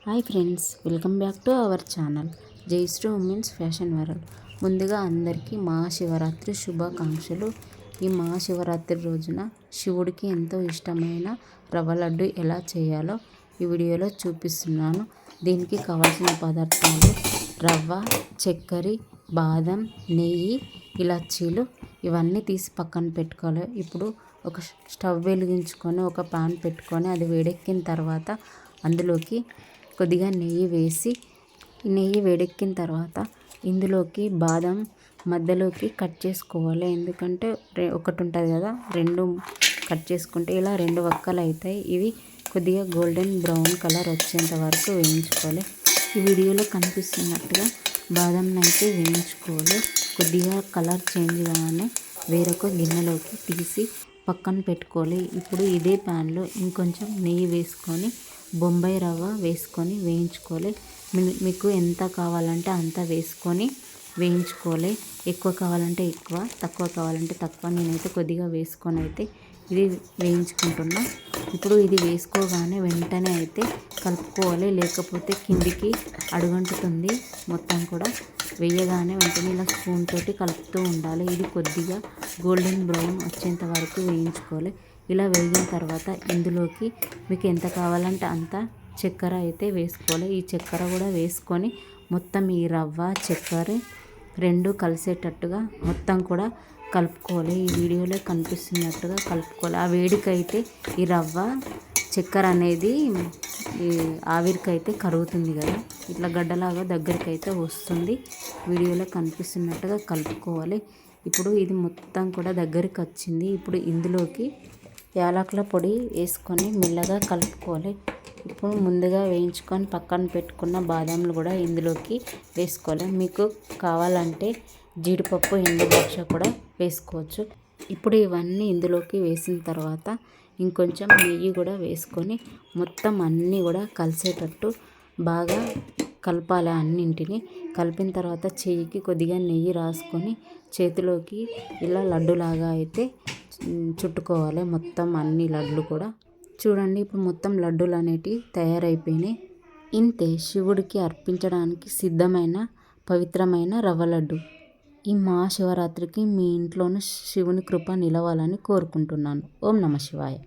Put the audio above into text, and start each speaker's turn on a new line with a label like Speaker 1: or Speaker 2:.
Speaker 1: Hi friends, welcome back to our channel Jaishree women's fashion world. ముందుగా అందరికీ మహాశివరాత్రి శుభాకాంక్షలు. ఈ మహాశివరాత్రి రోజున శివుడికి ఎంతో ఇష్టమైన రవ్వ లడ్డు ఎలా చేయాలో ఈ వీడియోలో చూపిస్తున్నాను. దీనికి కావాల్సిన పదార్థాలు రవ్వ, చక్కెర, బాదం, నెయ్యి, ఇలాచీలు ఇవన్నీ తీసి పక్కన పెట్టుకోవాలి. ఇప్పుడు ఒక స్టవ్ వెలిగించుకొని ఒక పాన్ పెట్టుకొని అది వేడెక్కిన తర్వాత అందులోకి కొద్దిగా నెయ్యి వేసి, నెయ్యి వేడెక్కిన తర్వాత ఇందులోకి బాదం మధ్యలోకి కట్ చేసుకోవాలి. ఎందుకంటే ఒకటి ఉంటుంది కదా, రెండు కట్ చేసుకుంటే ఇలా రెండు వక్కలు అవుతాయి. ఇవి కొద్దిగా గోల్డెన్ బ్రౌన్ కలర్ వచ్చేంత వరకు వేయించుకోవాలి. ఈ వీడియోలో కనిపిస్తున్నట్టుగా బాదంని అయితే వేయించుకోవాలి. కొద్దిగా కలర్ చేంజ్ కాగానే వేరొక గిన్నెలోకి తీసి పక్కన పెట్టుకోవాలి. ఇప్పుడు ఇదే ప్యాన్లో ఇంకొంచెం నెయ్యి వేసుకొని బొంబాయి రవ్వ వేసుకొని వేయించుకోవాలి. మీకు ఎంత కావాలంటే అంత వేసుకొని వేయించుకోవాలి. ఎక్కువ కావాలంటే ఎక్కువ, తక్కువ కావాలంటే తక్కువ. నేనైతే కొద్దిగా వేసుకొని అయితే ఇది వేయించుకుంటున్నా. ఇప్పుడు ఇది వేసుకోగానే వెంటనే అయితే కలుపుకోవాలి, లేకపోతే కిందికి అడుగంటుతుంది. మొత్తం కూడా వేయగానే వెంటనే ఇలా స్పూన్ తోటి కలుపుతూ ఉండాలి. ఇది కొద్దిగా గోల్డెన్ బ్రౌన్ వచ్చేంత వరకు వేయించుకోవాలి. ఇలా వేగిన తర్వాత ఇందులోకి మీకు ఎంత కావాలంటే అంత చక్కెర అయితే వేసుకోవాలి. ఈ చక్కెర కూడా వేసుకొని మొత్తం ఈ రవ్వ చక్కెర రెండు కలిసేటట్టుగా మొత్తం కూడా కలుపుకోవాలి. ఈ వీడియోలో కనిపిస్తున్నట్టుగా కలుపుకోవాలి. ఆ వేడికైతే ఈ రవ్వ చక్కెర అనేది ఈ ఆవిరికైతే కరుగుతుంది కదా, ఇట్లా గడ్డలాగా దగ్గరికి అయితే వస్తుంది. వీడియోలో కనిపిస్తున్నట్టుగా కలుపుకోవాలి. ఇప్పుడు ఇది మొత్తం కూడా దగ్గరికి వచ్చింది. ఇప్పుడు ఇందులోకి యాలకుల పొడి వేసుకొని మెల్లగా కలుపుకోవాలి. ఇప్పుడు ముందుగా వేయించుకొని పక్కన పెట్టుకున్న బాదాంలు కూడా ఇందులోకి వేసుకోవాలి. మీకు కావాలంటే జీడిపప్పు, ఎండు ద్రాక్ష కూడా వేసుకోవచ్చు. ఇప్పుడు ఇవన్నీ ఇందులోకి వేసిన తర్వాత ఇంకొంచెం నెయ్యి కూడా వేసుకొని మొత్తం అన్నీ కూడా కలిసేటట్టు బాగా కలపాలి. అన్నింటినీ కలిపిన తర్వాత చెయ్యికి కొద్దిగా నెయ్యి రాసుకొని చేతిలోకి ఇలా లడ్డులాగా అయితే చుట్టుకోవాలి. మొత్తం అన్ని లడ్లు కూడా చూడండి. ఇప్పుడు మొత్తం లడ్డూలు అనేటివి తయారైపోయినాయి. ఇంతే శివుడికి అర్పించడానికి సిద్ధమైన పవిత్రమైన రవ్వ లడ్డు. ఈ మహాశివరాత్రికి మీ ఇంట్లోనూ శివుని కృప నిలవాలని కోరుకుంటున్నాను. ఓం నమః శివాయ.